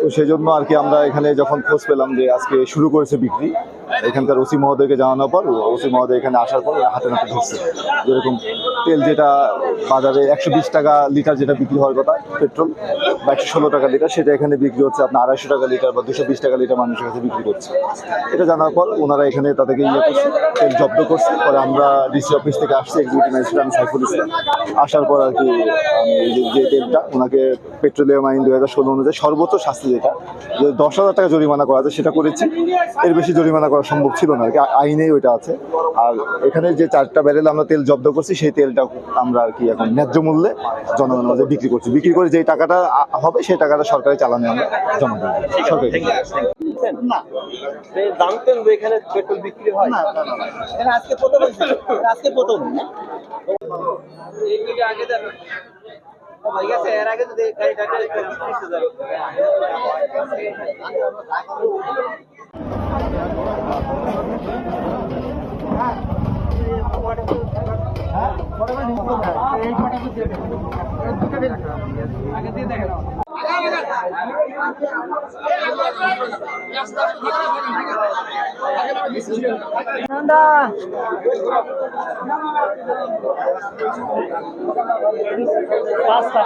তো সেই জন্য আর কি আমরা এখানে যখন খোঁজ পেলাম যে আজকে শুরু করেছে বিক্রি, এখানকার ওসি মহোদয়কে জানানোর পর ওসি মহোদয় এখানে আসার পর হাতে নাতে ধরছে যেরকম তেল যেটা বাজারে 120 টাকা লিটার যেটা বিক্রি হওয়ার কথা পেট্রোল বা 116 টাকা লিটার, সেটা এখানে বিক্রি হচ্ছে আপনার 250 টাকা লিটার বা 220 টাকা লিটার মানুষের কাছে বিক্রি করছে। এটা জানার পর ওনারা এখানে তাদেরকে করছে, তেল জব্দ করছে। পরে আমরা ডিসি অফিস থেকে আসছি, এক্সিকিউটিভ ম্যাজিস্ট্রেট আমি সাইফুল ইসলাম। আসার পর আর কি আমি যে তেলটা ওনাকে পেট্রোলিয়াম আইন 2016 অনুযায়ী সর্বোচ্চ শাস্তি যেটা যে 10,000 টাকা জরিমানা করা আছে সেটা করেছি। এর বেশি জরিমানা করা সম্ভব ছিল না আর কি, আইনেই ওইটা আছে। আর এখানে যে 4টা ব্যারেল আমরা তেল জব্দ করছি সেই তেলটা আমরা আর কি এখন ন্যায্য মূল্যে জনগণের মাঝে বিক্রি করছি। বিক্রি করে যেই টাকাটা হবে সেই টাকাটা সরকারি চালানে আমরা জমা দেবো সরকারি। না জানতেন যে এখানে পেট্রোল বিক্রি হয়? না আজকে প্রথম, আজকে প্রথম। আগে ঠিক আছে, এর আগে যদি গাড়িটা আগে দিয়ে দেখেন পাঁচটা